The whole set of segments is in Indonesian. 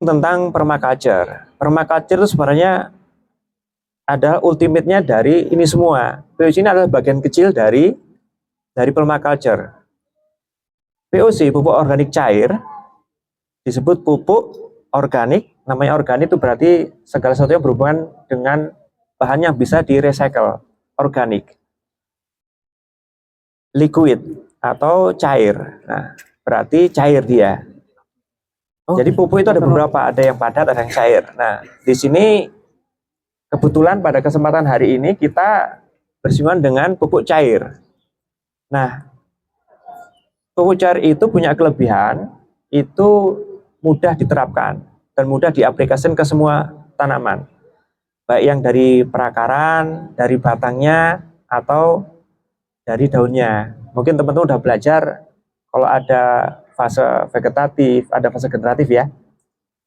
tentang permaculture. Permaculture itu sebenarnya adalah ultimate-nya dari ini semua. POC ini adalah bagian kecil dari permaculture. POC, pupuk organik cair, disebut pupuk organik. Namanya organik itu berarti segala sesuatu yang berhubungan dengan bahan yang bisa di-recycle, organik. Liquid atau cair. Nah, berarti cair dia. Jadi pupuk itu ada beberapa, ada yang padat, ada yang cair. Nah, di sini kebetulan pada kesempatan hari ini kita bersinggungan dengan pupuk cair. Nah, pupuk cair itu punya kelebihan, itu mudah diterapkan dan mudah diaplikasikan ke semua tanaman. Baik yang dari perakaran, dari batangnya, atau dari daunnya. Mungkin teman-teman udah belajar kalau ada fase vegetatif, ada fase generatif ya?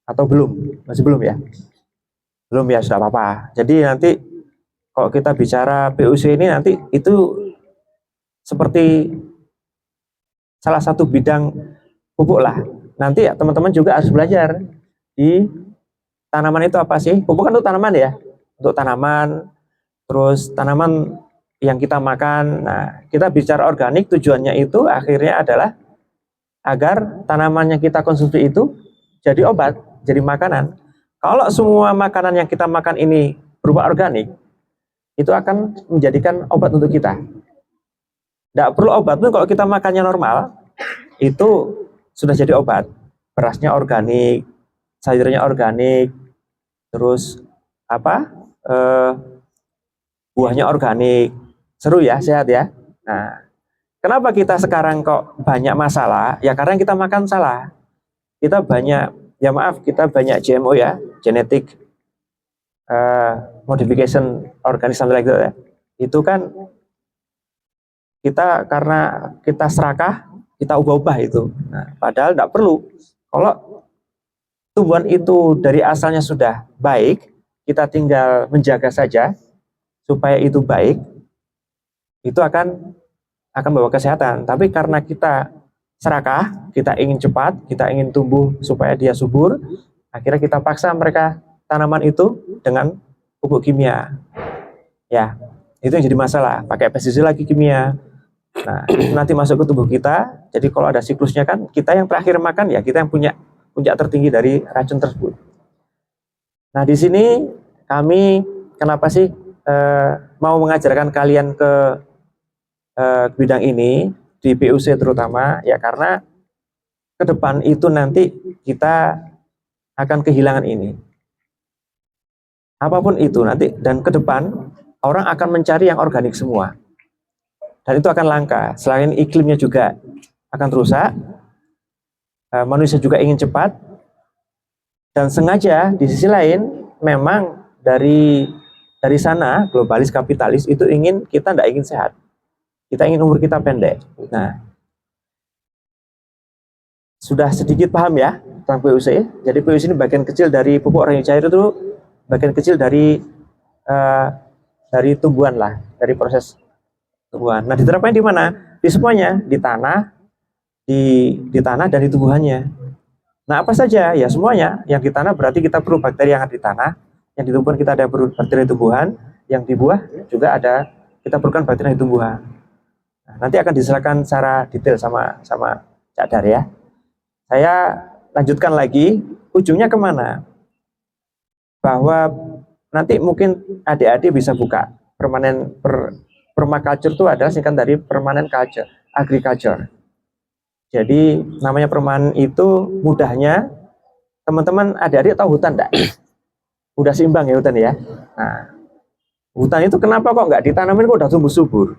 Atau belum? Masih belum ya? Belum ya, sudah apa-apa. Jadi nanti kalau kita bicara PUC ini nanti itu seperti salah satu bidang pupuk lah. Nanti ya teman-teman juga harus belajar di tanaman itu apa sih? Pupuk kan untuk tanaman ya, untuk tanaman, terus tanaman yang kita makan. Nah, kita bicara organik tujuannya itu akhirnya adalah agar tanaman yang kita konsumsi itu jadi obat, jadi makanan. Kalau semua makanan yang kita makan ini berupa organik, itu akan menjadikan obat untuk kita. Tidak perlu obat pun kalau kita makannya normal, itu sudah jadi obat. Berasnya organik, sayurnya organik, terus apa? Buahnya organik. Seru ya, sehat ya. Nah, kenapa kita sekarang kok banyak masalah? Ya karena kita makan salah. Kita banyak, ya maaf, kita banyak GMO ya, genetic modification organism like that ya. Itu kan kita karena kita serakah, kita ubah-ubah itu. Nah, padahal tidak perlu. Kalau tumbuhan itu dari asalnya sudah baik, kita tinggal menjaga saja supaya itu baik, itu akan bawa kesehatan. Tapi karena kita serakah, kita ingin cepat, kita ingin tumbuh supaya dia subur, akhirnya kita paksa mereka tanaman itu dengan pupuk kimia. Ya, itu yang jadi masalah. Pakai pestisida lagi kimia. Nah, itu nanti masuk ke tubuh kita. Jadi kalau ada siklusnya kan, kita yang terakhir makan ya, kita yang punya puncak tertinggi dari racun tersebut. Nah, di sini kami kenapa sih mau mengajarkan kalian ke bidang ini di PUC terutama ya karena ke depan itu nanti kita akan kehilangan ini. Apapun itu nanti dan ke depan orang akan mencari yang organik semua. Dan itu akan langka. Selain iklimnya juga akan rusak, manusia juga ingin cepat dan sengaja di sisi lain memang dari sana globalis kapitalis itu ingin kita tidak ingin sehat. Kita ingin umur kita pendek. Nah, sudah sedikit paham ya tentang PUC. Jadi PUC ini bagian kecil dari pupuk organik cair itu bagian kecil dari tumbuhan lah, dari proses tumbuhan. Nah, diterapkan di mana? Di semuanya, di tanah, di tanah dan di tumbuhannya. Nah, apa saja? Ya semuanya. Yang di tanah berarti kita perlu bakteri yang ada di tanah, yang di tumbuhan kita ada bakteri tumbuhan, yang di buah juga ada kita perlukan bakteri di tumbuhan. Nah, nanti akan diserahkan secara detail sama Cak Dar ya. Saya lanjutkan lagi, ujungnya kemana? Bahwa nanti mungkin adik-adik bisa buka permaculture itu adalah singkatan dari permanent culture, agriculture. Jadi namanya permanen itu mudahnya, teman-teman adik-adik tahu hutan enggak? Udah seimbang ya hutan ya. Nah, hutan itu kenapa kok nggak ditanamin kok udah tumbuh subur?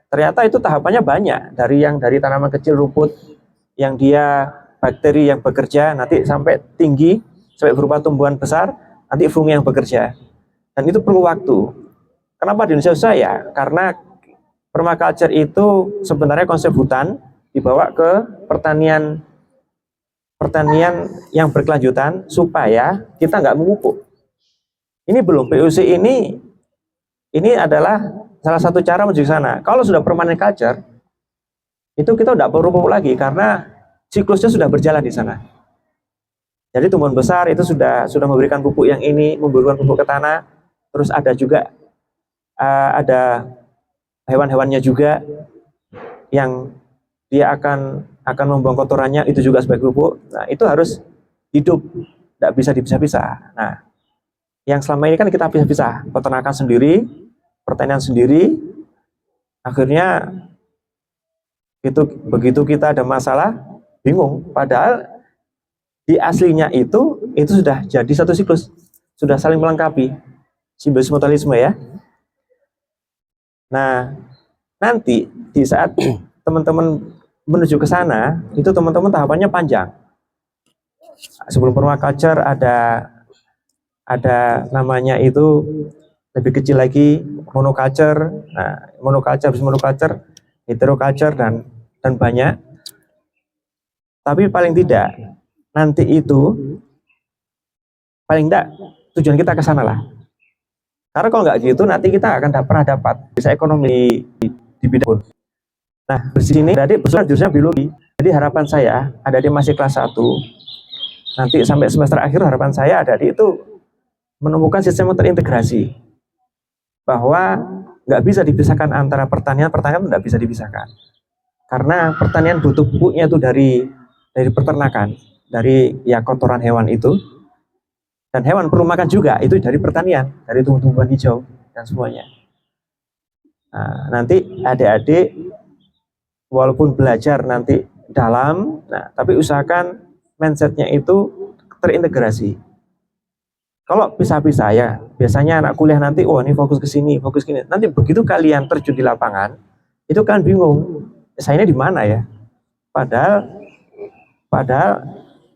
Ternyata itu tahapannya banyak, dari tanaman kecil rumput yang dia bakteri yang bekerja nanti sampai tinggi sampai berupa tumbuhan besar, nanti fungi yang bekerja. Dan itu perlu waktu. Kenapa di Indonesia susah ya? Karena permaculture itu sebenarnya konsep hutan dibawa ke pertanian yang berkelanjutan supaya kita nggak memupuk. Ini belum PUC ini adalah salah satu cara menuju sana. Kalau sudah permanent culture, itu kita tidak perlu pupuk lagi karena siklusnya sudah berjalan di sana. Jadi tumbuhan besar itu sudah memberikan pupuk yang ini, memberikan pupuk ke tanah. Terus ada juga ada hewan-hewannya juga yang dia akan membuang kotorannya, itu juga sebagai pupuk. Nah, itu harus hidup, tidak bisa dipisah-pisah. Nah, yang selama ini kan kita pisah-pisah, peternakan sendiri, pertanian sendiri, akhirnya itu begitu kita ada masalah, bingung. Padahal di aslinya itu sudah jadi satu siklus, sudah saling melengkapi, simbiosis mutualisme ya. Nah, nanti di saat teman-teman menuju ke sana, itu teman-teman tahapannya panjang. Sebelum permaculture ada namanya itu lebih kecil lagi, monoculture. Nah, monoculture, heteroculture dan banyak. Tapi paling tidak nanti itu paling tidak tujuan kita ke sana lah. Karena kalau nggak gitu nanti kita akan pernah dapat bisa ekonomi di bidang. Nah, di sini adik jurusan biologi. Jadi harapan saya adik masih kelas 1. Nanti sampai semester akhir harapan saya adik itu menemukan sistem yang terintegrasi. Bahwa nggak bisa dipisahkan antara pertanian nggak bisa dipisahkan. Karena pertanian butuh pupuknya itu dari peternakan, dari ya kotoran hewan itu. Dan hewan perlu makan juga, itu dari pertanian, dari tumbuh-tumbuhan hijau dan semuanya. Nah, nanti adik-adik walaupun belajar nanti dalam, nah, tapi usahakan mindsetnya itu terintegrasi. Kalau pisah-pisah ya, biasanya anak kuliah nanti, oh ini fokus ke sini, fokus ke sini. Nanti begitu kalian terjun di lapangan, itu kan bingung, saya ini di mana ya? Padahal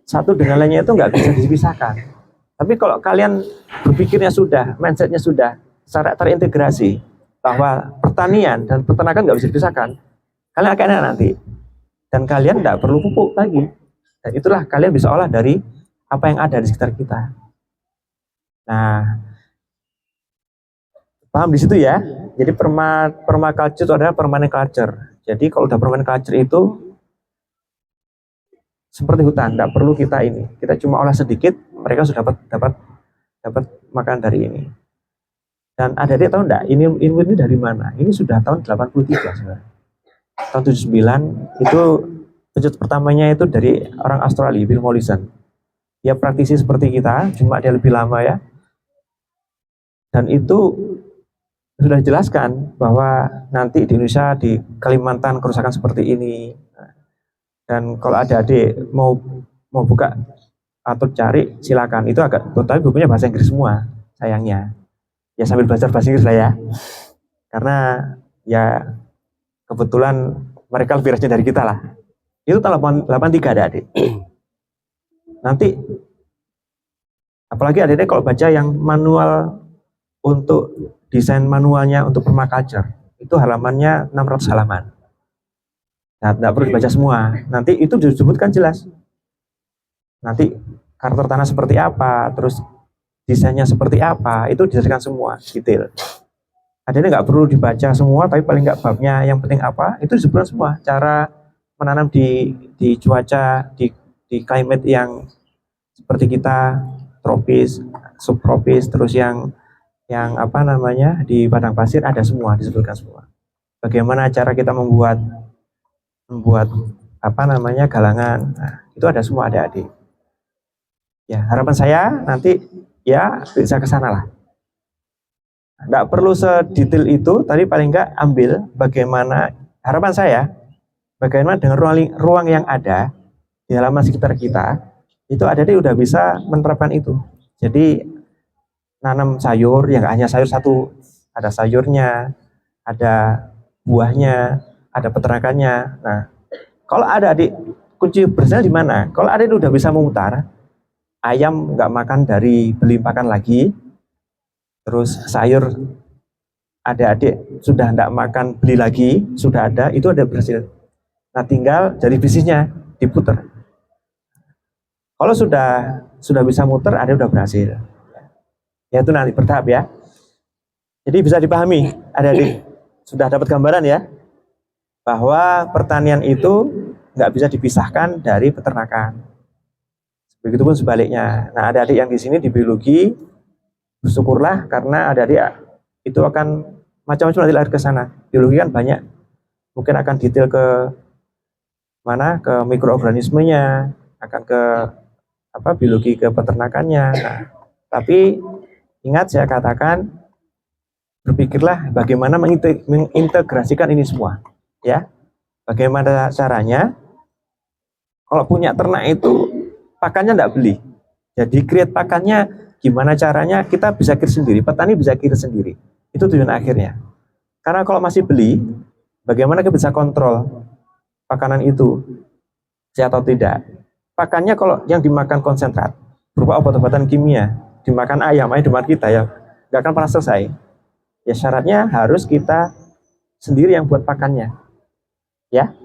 satu dengan lainnya itu nggak bisa dipisahkan. Tapi kalau kalian berpikirnya sudah, mindsetnya sudah secara terintegrasi bahwa pertanian dan peternakan nggak bisa dipisahkan, kalian akan enak nanti. Dan kalian nggak perlu pupuk lagi. Dan itulah kalian bisa olah dari apa yang ada di sekitar kita. Nah, paham di situ ya? Jadi permaculture itu adalah permanent culture. Jadi kalau udah permanent culture itu seperti hutan, tidak perlu kita ini. Kita cuma olah sedikit, mereka sudah dapat makan dari ini. Dan ada dia tahu enggak, ini dari mana? Ini sudah tahun 83 sebenarnya. Tahun 79 itu pencetus pertamanya itu dari orang Australia, Bill Mollison. Dia praktisi seperti kita, cuma dia lebih lama ya. Dan itu sudah dijelaskan bahwa nanti di Indonesia, di Kalimantan kerusakan seperti ini. Dan kalau ada adik mau buka atau cari silakan, itu agak tapi bukunya bahasa Inggris semua sayangnya ya, sambil belajar bahasa Inggris lah ya, karena ya kebetulan mereka lebih rajin dari kita lah. Itu tahun 83 ada adik. Nanti apalagi adik kalau baca yang manual untuk desain manualnya untuk permaculture itu halamannya 600 halaman. Nah, tidak perlu dibaca semua. Nanti itu disebutkan jelas. Nanti karakter tanah seperti apa, terus desainnya seperti apa, itu dijelaskan semua, detail. Adanya nggak perlu dibaca semua, tapi paling nggak babnya yang penting apa, itu disebutkan semua. Cara menanam di cuaca, di climate yang seperti kita, tropis, subtropis, terus yang apa namanya, di padang pasir ada semua, disebutkan semua. Bagaimana cara kita membuat apa namanya galangan, nah, itu ada semua adik-adik. Ya, harapan saya nanti ya bisa ke sana lah. Nggak perlu sedetail itu, tapi paling nggak ambil bagaimana, harapan saya, bagaimana dengan ruang yang ada di halaman sekitar kita, itu adik-adik udah bisa menerapkan itu. Jadi nanam sayur, yang hanya sayur satu, ada sayurnya, ada buahnya, ada peternakannya. Nah, kalau ada adik, kunci bersihnya di mana? Kalau adik udah bisa memutar, ayam nggak makan dari beli pakan lagi, terus sayur adik-adik sudah nggak makan beli lagi, sudah ada, itu ada berhasil. Nah, tinggal dari bisnisnya diputar. Kalau sudah bisa muter, ada udah berhasil. Ya itu nanti bertahap ya. Jadi bisa dipahami, adik-adik sudah dapat gambaran ya, bahwa pertanian itu nggak bisa dipisahkan dari peternakan. Begitupun sebaliknya. Nah, adik-adik yang di sini di biologi, bersyukurlah karena adik-adik itu akan macam-macam nanti lahir ke sana. Biologi kan banyak, mungkin akan detail ke mana, ke mikroorganismenya, akan ke biologi ke peternakannya. Nah, tapi ingat saya katakan, berpikirlah bagaimana mengintegrasikan ini semua, ya. Bagaimana caranya? Kalau punya ternak itu pakannya enggak beli. Jadi create pakannya gimana caranya kita bisa kir sendiri, petani bisa kir sendiri. Itu tujuan akhirnya. Karena kalau masih beli, bagaimana kita bisa kontrol makanan itu sehat atau tidak. Pakannya kalau yang dimakan konsentrat berupa obat-obatan kimia, dimakan ayam dimakan kita ya, nggak akan pernah selesai. Ya syaratnya harus kita sendiri yang buat pakannya. Ya.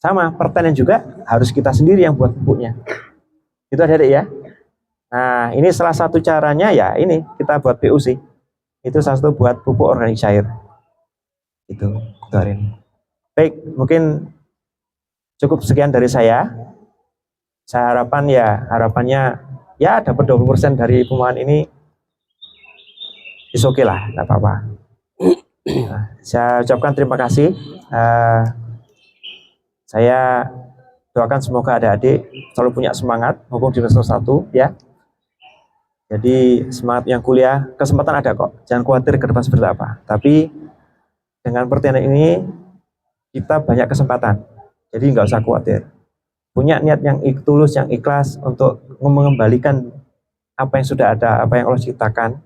Sama, pertanian juga harus kita sendiri yang buat pupuknya. Itu adik-adik ya. Nah, ini salah satu caranya ya ini kita buat PUC. Itu salah satu buat pupuk organik cair. Itu, Dorin. Baik, mungkin cukup sekian dari saya. Saya harapannya ya dapat 20% dari pemahaman ini. Is oke lah, enggak apa-apa. Nah, saya ucapkan terima kasih. Saya doakan semoga adik-adik selalu punya semangat maupun di semester 1 ya. Jadi semangat yang kuliah, kesempatan ada kok. Jangan khawatir ke depan seperti apa. Tapi dengan pertanian ini kita banyak kesempatan. Jadi nggak usah khawatir. Punya niat yang tulus, yang ikhlas untuk mengembalikan apa yang sudah ada, apa yang Allah ciptakan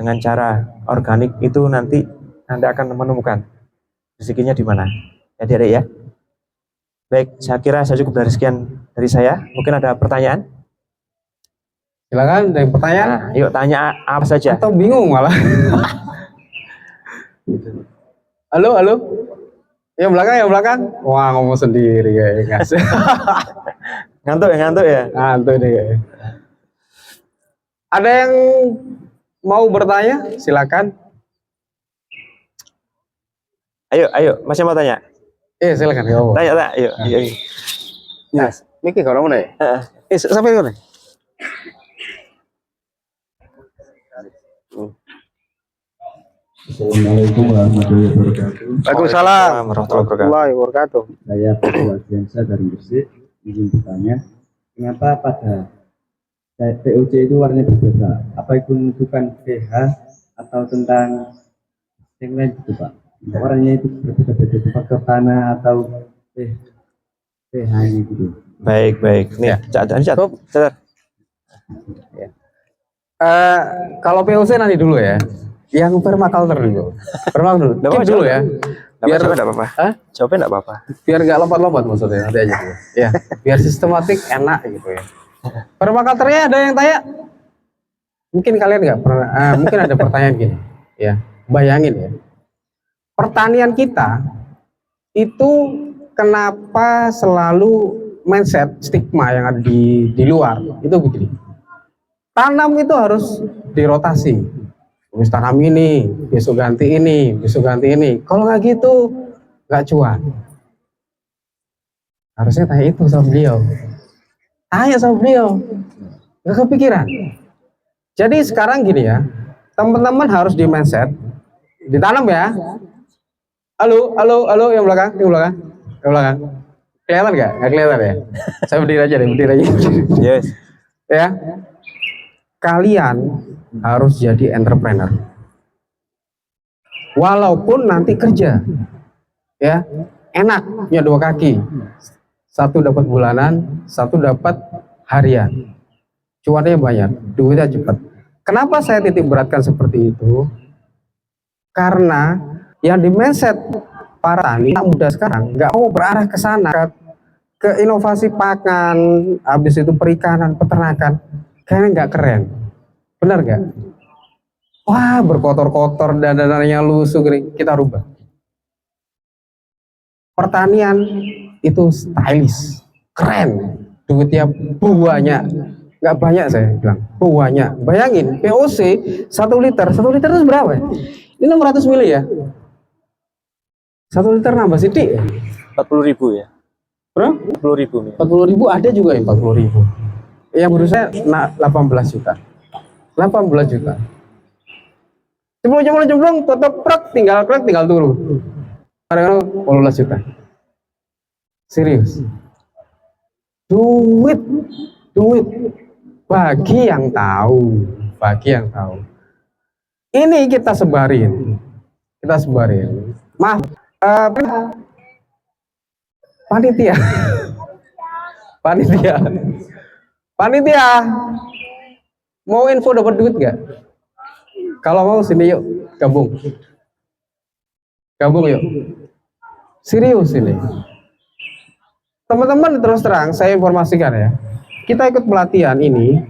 dengan cara organik itu nanti Anda akan menemukan rezekinya di mana. Jadi ya. Baik, saya kira saya cukup dari sekian dari saya. Mungkin ada pertanyaan? Silakan, ada pertanyaan? Nah, yuk tanya apa saja. Atau bingung malah. Halo. Yang belakang. Wah, ngomong sendiri ya. Ngantuk ya? Ngantuk deh. Ada yang mau bertanya? Silakan. Ayo, masih mau tanya? Silakan. Tanya, yuk. Yes. Miki kalau mana ya? Sampai mana? Assalamualaikum warahmatullahi wabarakatuh. Waalaikumsalam warahmatullahi wabarakatuh. Saya Fatul Ardiansyah dari Gresik. Izin bertanya, kenapa pada POC itu warnanya berbeda? Apa itu menunjukkan pH atau tentang yang lain gitu Pak? Warnanya itu berbeda-beda faktor tanah atau pH gitu. Baik. Nih, Catat. Kalau POC nanti dulu ya. Yang permaculture dulu. Keep dulu ya. Biar enggak apa-apa. Jawabnya enggak apa-apa. Biar enggak lompat-lompat maksudnya nanti aja dulu. Ya, biar sistematik enak gitu ya. Permaculture-nya ada yang tanya? Mungkin kalian enggak pernah mungkin ada pertanyaan gini, ya. Bayangin ya. Pertanian kita itu kenapa selalu mindset stigma yang ada di luar itu begini. Tanam itu harus dirotasi. Habis tanam ini, besok ganti ini, besok ganti ini. Kalau nggak gitu, nggak cuan. Harusnya tanya itu sama beliau. Tanya sama beliau. Nggak kepikiran. Jadi sekarang gini ya, teman-teman harus di mindset, ditanam ya. Halo, yang belakang. Kelihatan nggak? Nggak kelihatan ya? Saya berdiri aja. Yes. Ya. Kalian harus jadi entrepreneur. Walaupun nanti kerja. Ya. Enak, punya dua kaki. Satu dapat bulanan, satu dapat harian. Cuannya banyak, duitnya cepat. Kenapa saya titik beratkan seperti itu? Karena yang di mindset para tani anak muda sekarang nggak mau berarah ke sana, ke inovasi pakan, habis itu perikanan, peternakan, kayaknya nggak keren, benar nggak? Wah, berkotor-kotor dan dananya lusuh, kita rubah. Pertanian itu stylish, keren, duitnya banyak, nggak banyak saya bilang, banyak. Bayangin, POC 1 liter itu berapa? Ini 600 mili ya. 1 liter nambah sidik ya? 40.000 ya. Berapa? 40.000 nih. 40.000 ada juga yang 40.000. Yang guru saya 18 juta. 18 juta. Cemplung, tutup prek, tinggal turun. Kadang-kadang 18 juta. Serius. Duit. Bagi yang tahu. Ini kita sebarin. Maaf, panitia. Panitia. Mau info dapat duit nggak? Kalau mau sini yuk, gabung yuk. Serius ini. Teman-teman, terus terang saya informasikan ya. Kita ikut pelatihan ini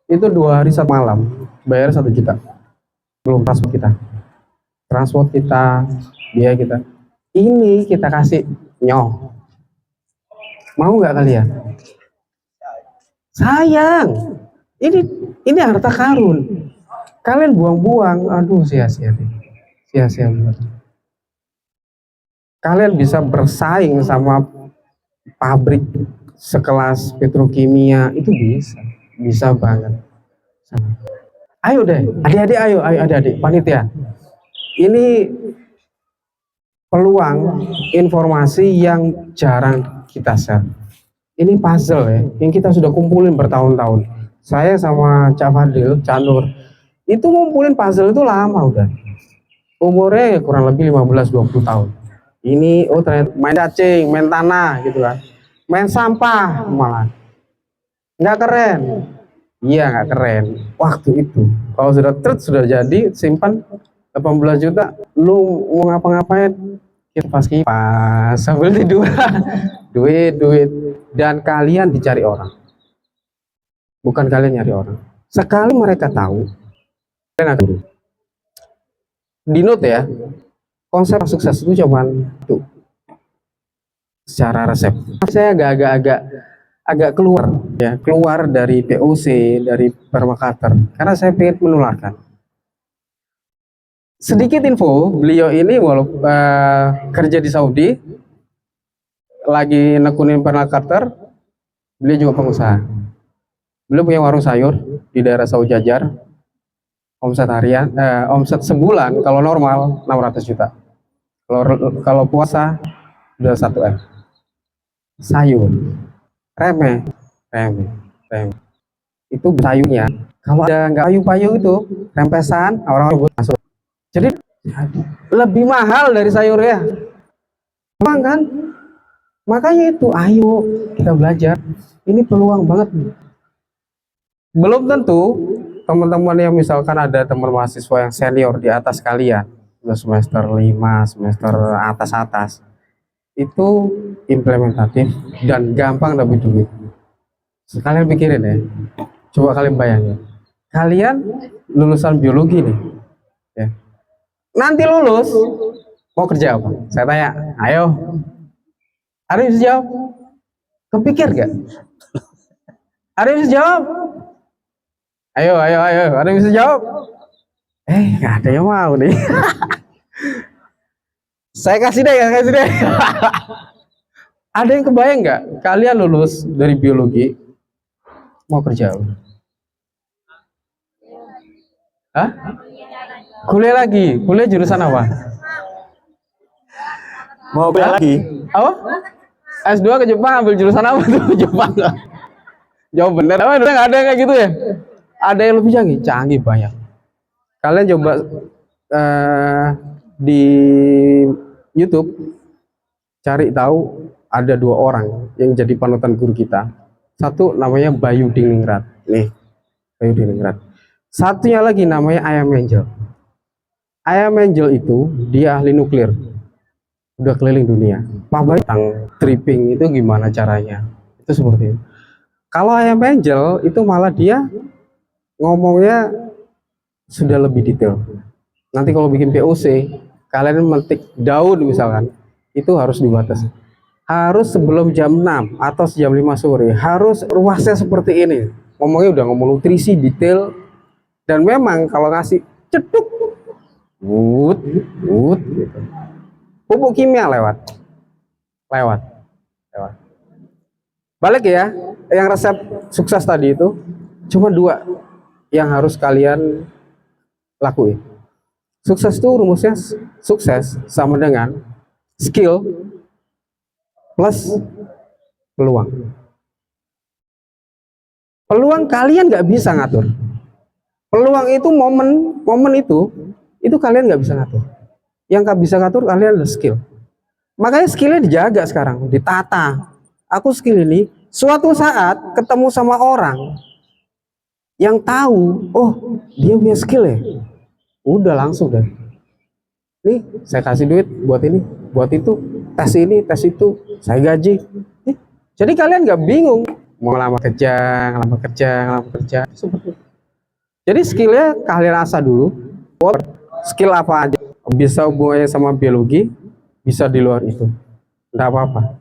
itu 2 hari 1 malam, bayar 1 juta. Belum transport kita, biaya kita. Ini kita kasih nyoh. Mau nggak kalian? Sayang. Ini harta karun. Kalian buang-buang, aduh sia-sia banget. Kalian bisa bersaing sama pabrik sekelas petrokimia, itu bisa banget. Ayo deh, adik-adik, panitia. Ini peluang informasi yang jarang kita share. Ini puzzle ya, yang kita sudah kumpulin bertahun-tahun. Saya sama Cak Fadil, Cak Nur, itu ngumpulin puzzle itu lama udah. Umurnya kurang lebih 15-20 tahun. Ini ternyata main cacing, main tanah gitu kan. Main sampah malah. Nggak keren. Iya nggak keren. Waktu itu kalau sudah jadi simpan 18 juta, lu mau ngapa-ngapain kipas sambil tidur. duit dan kalian dicari orang, bukan kalian nyari orang. Sekali mereka tahu, kalian akan di note ya, konsep sukses itu cuman itu secara resep. Saya agak keluar dari POC, dari permakater, karena saya pengen menularkan. Sedikit info, beliau ini walaupun kerja di Saudi, lagi nekunin permakater, beliau juga pengusaha. Beliau punya warung sayur di daerah Saujajar. Omset harian, omset sebulan kalau normal 600 juta. Kalau puasa udah 1 M. Sayur remeh. Itu sayurnya. Kalau ada nggak payu-payu itu rempesan, orang masuk. Jadi lebih mahal dari sayurnya. Memang kan? Makanya itu, ayo kita belajar. Ini peluang banget. Belum tentu teman-teman yang misalkan ada teman mahasiswa yang senior di atas kalian, udah semester 5, semester atas, itu implementatif dan gampang dapat duit. Kalian pikirin ya, coba kalian bayangin, kalian lulusan biologi nih ya. Nanti lulus mau kerja apa? Saya tanya, ayo, ada yang bisa jawab? Kepikir gak? Ada yang bisa jawab? Ayo, ada yang bisa jawab? Gak ada yang mau nih. Saya kasih deh. Ada yang kebayang nggak? Kalian lulus dari biologi, mau kerja? Hah? Kuliah lagi? Kuliah jurusan apa? Mau kuliah lagi? Apa? S2 ke Jepang, ambil jurusan apa tuh? Jepang. Jawab bener. Apa nggak ada yang kayak gitu ya? Ada yang lebih canggih banyak. Kalian coba di YouTube cari tahu, ada 2 orang yang jadi panutan guru kita. Satu namanya Bayu Diningrat. Nih, Bayu Diningrat. Satunya lagi namanya Ayam Angel. Ayam Angel itu dia ahli nuklir. Udah keliling dunia. Pak Bayu tentang tripping itu gimana caranya? Itu seperti itu. Kalau Ayam Angel itu malah dia ngomongnya sudah lebih detail. Nanti kalau bikin POC, kalian metik daun misalkan, itu harus dibatasi. Harus sebelum jam 6 atau jam 5 sore, harus ruasnya seperti ini. Ngomongnya udah ngomong nutrisi detail, dan memang kalau ngasih ceduk, gitu. Pupuk kimia lewat. Balik ya, yang resep sukses tadi itu cuma 2 yang harus kalian lakuin. Sukses itu rumusnya sukses sama dengan skill plus peluang. Peluang kalian nggak bisa ngatur. Peluang itu momen itu kalian nggak bisa ngatur. Yang nggak bisa ngatur kalian adalah skill. Makanya skillnya dijaga sekarang, ditata. Aku skill ini suatu saat ketemu sama orang yang tahu, oh dia punya skill ya, udah langsung deh. Nih saya kasih duit buat ini, buat itu, tes ini, tes itu, saya gaji. Jadi kalian nggak bingung mau lama kerja, seperti itu. Jadi skillnya kalian asah dulu. Skill apa aja, bisa hubungannya sama biologi, bisa di luar itu, nggak apa-apa.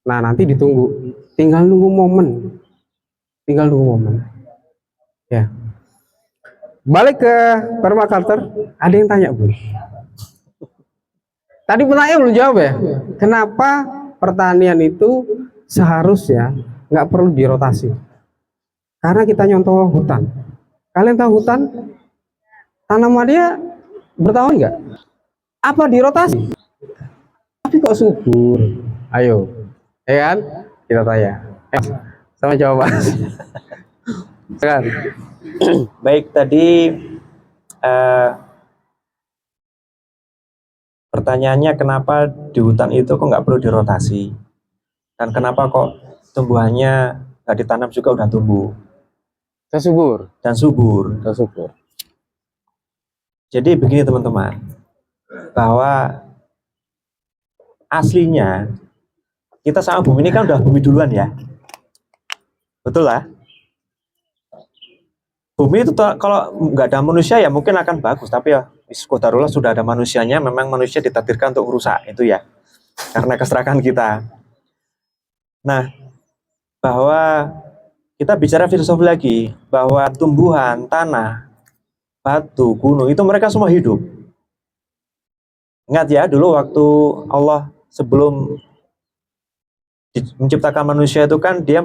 Nah nanti ditunggu, tinggal nunggu momen, ya. Balik ke permaculture, ada yang tanya Bu. Tadi penanya belum jawab ya, kenapa pertanian itu seharusnya nggak perlu dirotasi? Karena kita nyontoh hutan. Kalian tahu hutan, tanamannya bertahun nggak? Apa dirotasi? Tapi kok subur? Ayo, ya kan? Kita tanya. Sama jawaban. Kan? Baik, tadi pertanyaannya kenapa di hutan itu kok nggak perlu dirotasi? Dan kenapa kok tumbuhannya nggak ditanam juga udah tumbuh Subur. dan subur? Jadi begini teman-teman, bahwa aslinya kita sama bumi ini kan udah bumi duluan ya, betul lah. Bumi itu kalau nggak ada manusia ya mungkin akan bagus, tapi ya qadarullah sudah ada manusianya, memang manusia ditakdirkan untuk merusak itu ya, karena keserakahan kita. Nah, bahwa kita bicara filosofi lagi, bahwa tumbuhan, tanah, batu, gunung, itu mereka semua hidup. Ingat ya, dulu waktu Allah sebelum menciptakan manusia itu kan dia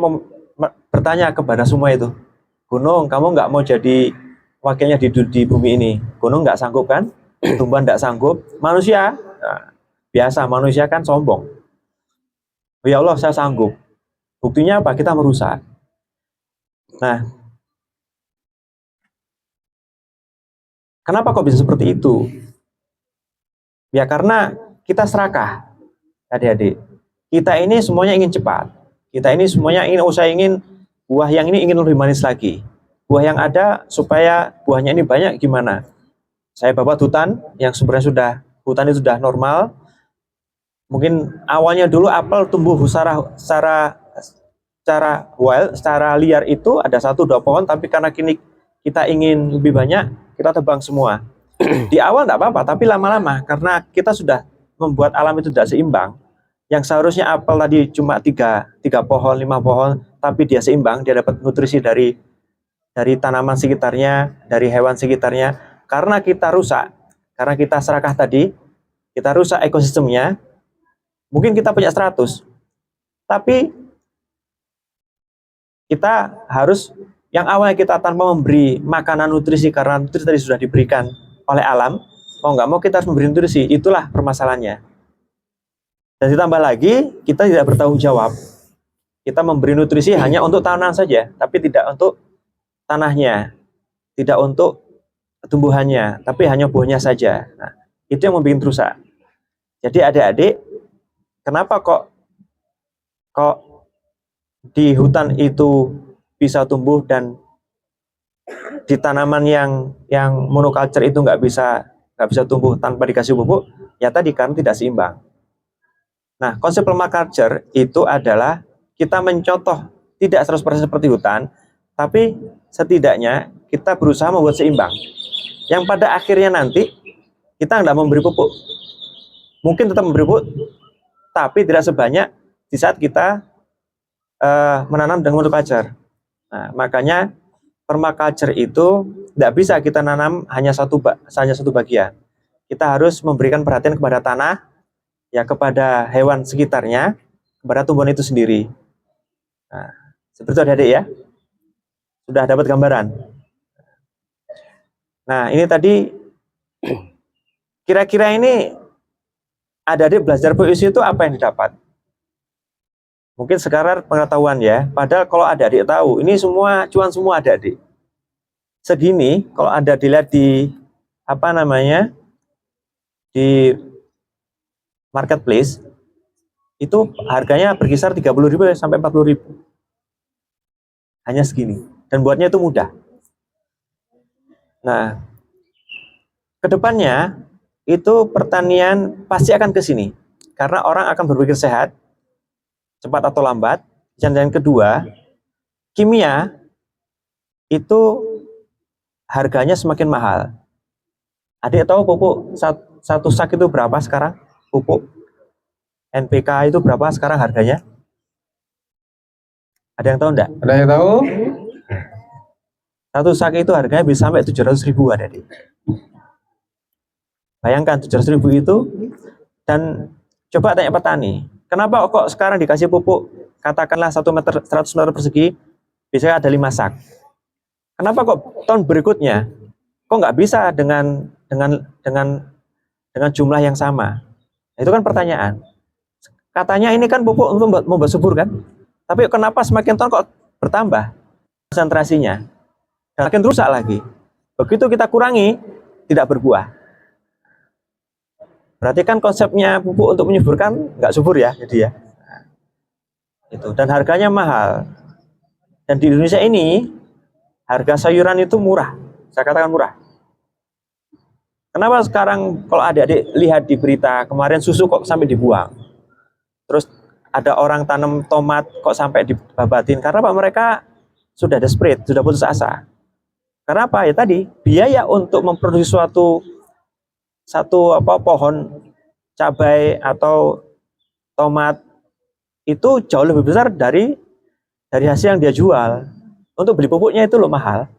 bertanya kepada semua itu, gunung, kamu nggak mau jadi wakilnya di bumi ini? Gunung nggak sanggup kan? Tumbuhan nggak sanggup. Manusia, nah, biasa manusia kan sombong. Ya Allah, saya sanggup. Buktinya apa? Kita merusak. Nah, kenapa kok bisa seperti itu? Ya karena kita serakah, adik-adik. Kita ini semuanya ingin cepat. Kita ini semuanya ingin buah yang ini ingin lebih manis lagi. Buah yang ada supaya buahnya ini banyak gimana? Saya bawa hutan yang sebenarnya hutan itu sudah normal. Mungkin awalnya dulu apel tumbuh secara liar itu ada 1-2 pohon, tapi karena kini kita ingin lebih banyak, kita tebang semua. Di awal tidak apa-apa, tapi lama-lama karena kita sudah membuat alam itu tidak seimbang. Yang seharusnya apel tadi cuma 3 pohon, 5 pohon, tapi dia seimbang, dia dapat nutrisi dari tanaman sekitarnya, dari hewan sekitarnya. Karena kita rusak, karena kita serakah tadi, kita rusak ekosistemnya. Mungkin kita punya 100, tapi kita harus yang awalnya kita tanpa memberi makanan nutrisi karena nutrisi tadi sudah diberikan oleh alam, mau nggak mau kita harus memberi nutrisi. Itulah permasalahannya. Dan ditambah lagi kita tidak bertanggung jawab. Kita memberi nutrisi hanya untuk tanaman saja, tapi tidak untuk tanahnya, tidak untuk tumbuhannya, tapi hanya buahnya saja. Nah, itu yang membuat rusak. Jadi adik-adik, kenapa kok di hutan itu bisa tumbuh dan di tanaman yang monoculture itu nggak bisa tumbuh tanpa dikasih pupuk? Ya tadi kan tidak seimbang. Nah, konsep permaculture itu adalah kita mencontoh tidak 100% seperti hutan, tapi setidaknya kita berusaha membuat seimbang. Yang pada akhirnya nanti kita nggak memberi pupuk. Mungkin tetap memberi pupuk, tapi tidak sebanyak di saat kita menanam dengan monoculture. Nah, makanya permaculture itu tidak bisa kita nanam hanya satu bagian. Kita harus memberikan perhatian kepada tanah, ya kepada hewan sekitarnya, kepada tumbuhan itu sendiri. Nah, seperti itu adik-adik ya. Sudah dapat gambaran. Nah, ini tadi kira-kira ini adik-adik belajar PUC itu apa yang didapat? Mungkin sekarang pengetahuan ya. Padahal kalau adik-adik tahu, ini semua cuan semua adik-adik. Segini, kalau Anda dilihat di apa namanya di marketplace, itu harganya berkisar 30.000 sampai 40.000. Hanya segini. Dan buatnya itu mudah. Nah, kedepannya itu pertanian pasti akan ke sini. Karena orang akan berpikir sehat, cepat atau lambat. Dan yang kedua, kimia itu harganya semakin mahal. Adik tahu pupuk satu sak itu berapa sekarang? Pupuk NPK itu berapa sekarang harganya? Ada yang tahu enggak? Ada yang tahu? Satu sak itu harganya bisa sampai 700.000 adik. Bayangkan 700.000 itu, dan coba tanya petani, kenapa kok sekarang dikasih pupuk katakanlah 1 meter 100 meter persegi bisa ada 5 sak? Kenapa kok tahun berikutnya kok nggak bisa dengan jumlah yang sama? Itu kan pertanyaan. Katanya ini kan pupuk untuk membuat subur kan? Tapi kenapa semakin tahun kok bertambah konsentrasinya? Dan makin rusak lagi. Begitu kita kurangi, tidak berbuah. Berarti kan konsepnya pupuk untuk menyuburkan nggak subur ya, jadi ya. Nah, itu, dan harganya mahal. Dan di Indonesia ini harga sayuran itu murah, saya katakan murah. Kenapa sekarang kalau adik-adik lihat di berita kemarin susu kok sampai dibuang? Terus ada orang tanam tomat kok sampai dibabatin? Karena Pak mereka sudah desperate, sudah putus asa. Karena apa? Ya tadi biaya untuk memproduksi satu pohon cabai atau tomat itu jauh lebih besar dari hasil yang dia jual. Untuk beli pupuknya itu loh mahal.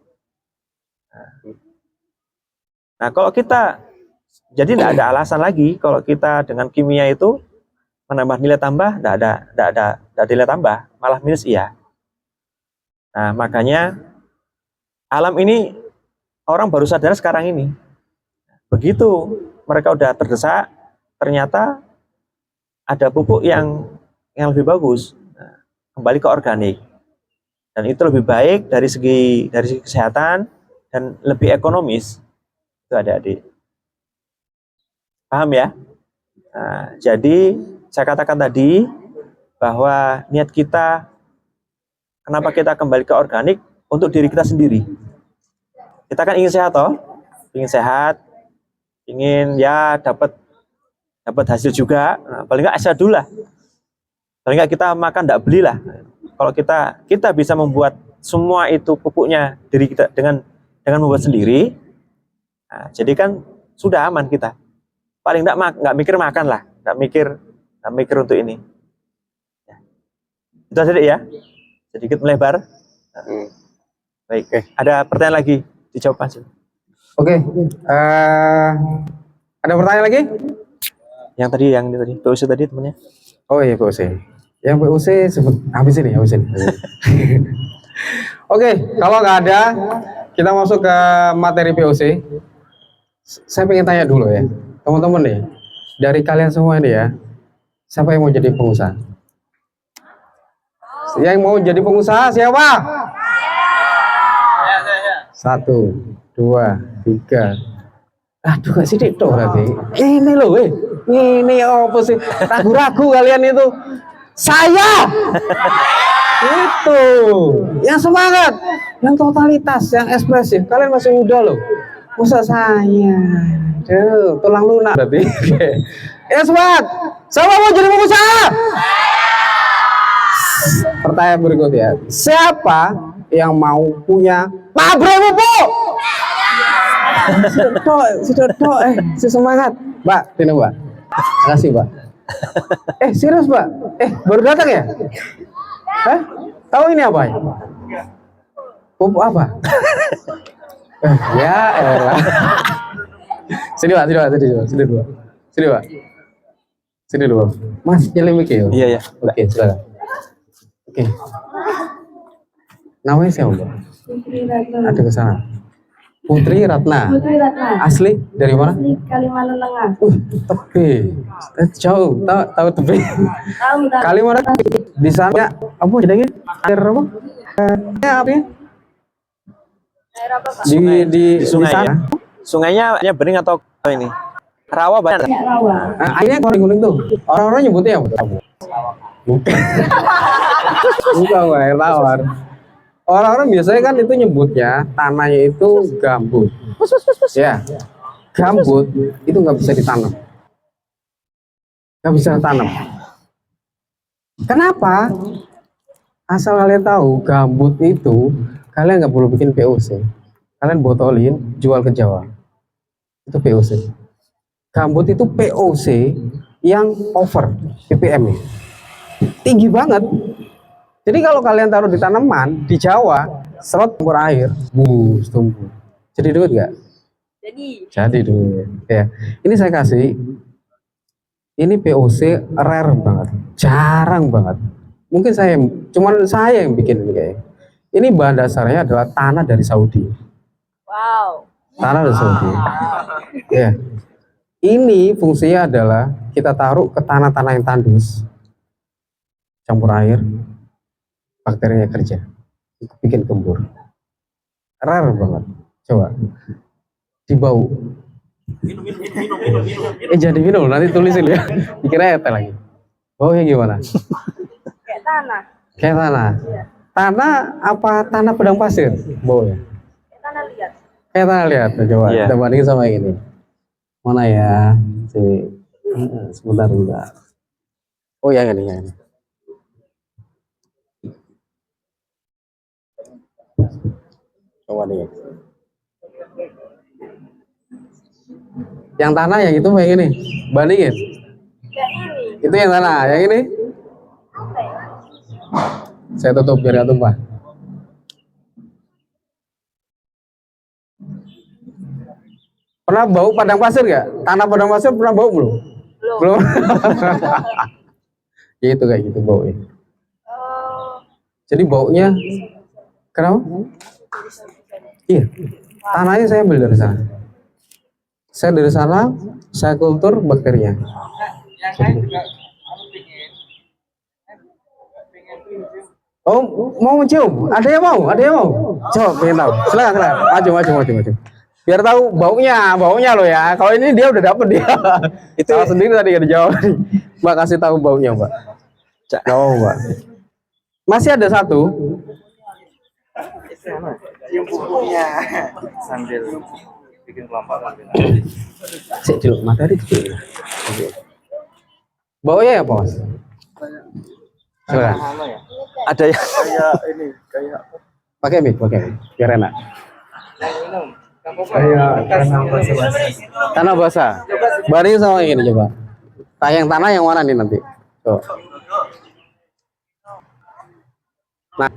Nah, kalau kita jadi tidak ada alasan lagi kalau kita dengan kimia itu menambah nilai tambah, tidak ada nilai tambah, malah minus iya. Nah, makanya alam ini orang baru sadar sekarang ini. Begitu mereka udah terdesak, ternyata ada pupuk yang lebih bagus. Nah, kembali ke organik. Dan itu lebih baik dari segi kesehatan dan lebih ekonomis. Itu adik-adik. Paham ya? Nah, jadi saya katakan tadi bahwa niat kita, kenapa kita kembali ke organik, untuk diri kita sendiri. Kita kan ingin sehat toh, ingin sehat, ingin ya dapat hasil juga. Nah, paling nggak sehat dulu lah. Paling nggak kita makan tidak belilah. Kalau kita bisa membuat semua itu pupuknya diri kita dengan membuat sendiri, nah, jadi kan sudah aman kita. Paling nggak mikir makan lah, nggak mikir untuk ini. Ya. Itu aja ya, sedikit melebar. Baik, ada pertanyaan lagi, dijawab aja. Oke, ada pertanyaan lagi? Yang tadi PUC tadi temennya. Oh iya PUC. Yang PUC habis ini. Oke, kalau nggak ada, kita masuk ke materi PUC. Saya pengen tanya dulu ya, teman-teman nih, dari kalian semua ini ya, siapa yang mau jadi pengusaha? Yang mau jadi pengusaha siapa? 1, 2, 3. Aduh gak sidik toh berarti. Ini loh ini apa sih? Ragu-ragu kalian itu. Saya itu yang semangat, yang totalitas, yang ekspresif. Kalian masih muda loh. Masa saya? Duh, tulang lunak berarti. Ya semangat. Siapa mau jadi pengusaha? Pertanyaan berikutnya, siapa yang mau punya pabrik pupuk? Sudah semangat, Mbak. Ini Mbak. Makasih Mbak. Serius Mbak? Baru datang ya? Tahu ini apa ya? Pupuk apa? Ya elah. Sini Pak. Sini dulu. Mas, nyelem ya? Iya. Oke, silakan. Oke. Namanya siapa? Putri Ratna. Ada ke sana. Putri Ratna. Putri Ratna. Asli dari mana? Asli Kalimantan Tengah. Tepi. Jauh. Tahu tepi. Tahu tahu. Kalimantan di sana apa jadinya? Air apa? Apa ya? Daerah apa Pak? Di sungai sana. ya? Sungainya bening atau ini? Rawa banyak. Kayak rawa. Airnya kuning-kuning tuh. Orang-orang nyebutnya apa? Bukan. Bukan air tawar. Orang-orang biasanya kan itu nyebutnya tanahnya itu gambut. Ya, gambut itu nggak bisa ditanam. Nggak bisa ditanam. Kenapa? Asal kalian tahu, gambut itu kalian nggak perlu bikin POC. Kalian botolin, jual ke Jawa. Itu POC. Gambut itu POC yang over ppm-nya. Tinggi banget. Jadi kalau kalian taruh di tanaman di Jawa, serot campur air, bus tumbuh. Jadi duit nggak? Jadi duit. Ya, ini saya kasih. Ini POC rare banget, jarang banget. Mungkin cuman saya yang bikin ini kayaknya. Ini bahan dasarnya adalah tanah dari Saudi. Wow. Tanah dari Saudi. Ya. Ini fungsinya adalah kita taruh ke tanah-tanah yang tandus, campur air. Bakterinya kerja, bikin gembur, rare banget. Coba dibau. Jadi minum, nanti tulisin ya. Dikira eta lagi. Baunya gimana? Kayak tanah. Kayak tanah. Tanah apa tanah padang pasir? Baunya. Kayak tanah liat. Kayak tanah liat. Coba kita bandingin sama yang ini. Mana ya? Sebentar. Oh yang ini. Coba nih. Yang tanah yang itu yang ini. Bandingin. Kayak ini. Itu yang tanah, yang ini. Saya tutup biar nggak tumpah. Pernah bau padang pasir nggak? Tanah padang pasir pernah bau belum? Belum. Gitu kayak gitu baunya. Jadi baunya kenapa? Iya, tanahnya saya beli dari sana. Saya dari sana, saya kultur bakterinya. Oh, mau mencium? Ada yang mau? Coba pengen tahu. Silakan. Maju. Biar tahu baunya loh ya. Kalau ini dia udah dapet dia. Itu sendiri tadi gak dijawab. Mbak kasih tahu baunya, Mbak. Mbak. Masih ada satu. Cium bukunya sambil bikin kelompok. Cek dulu, materi dulu. Baunya ya, Bos? Silakan. Ada yang Kayak Pakai mic, biar enak. Tanah basah. Bandingin sama yang ini coba. Tanah yang mana nih nanti? Tuh. Nah,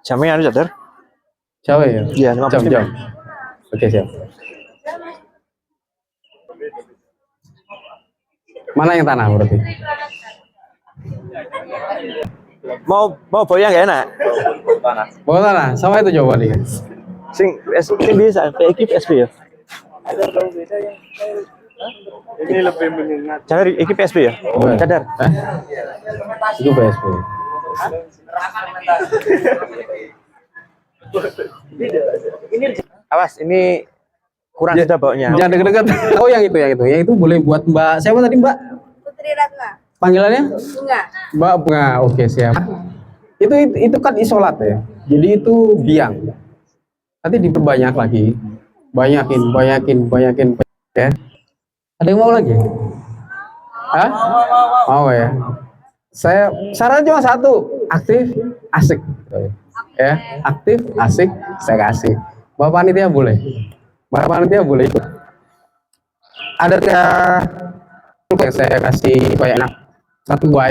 jamnya ada Jadar? siapa ya? Iya, 15 Jam. Oke, siap. Mana yang tanah berarti? Mau bau yang gak enak? Bawah tanah, sama itu coba nih. Sing bisa, kayak PSB ya? ini lebih menyengat. Jadar, ini PSB ya? Jadar. Itu PSP. Awas, ini kurang sudah baunya. Jangan deket-deket. Oh yang itu boleh buat Mbak. Siapa tadi Mbak? Putri Ratna. Panggilannya? Bunga. Mbak Bunga. Oke siap. Itu kan isolat ya. Jadi itu biang. Nanti diperbanyak lagi. Banyakin ya. Ada yang mau lagi? Hah? Mau ya. Saya saran cuma satu, aktif, asik. Ya, aktif, asik, saya kasih. Bapak panitia boleh. Bapak panitia boleh ikut. Ada yang saya kasih banyak satu buah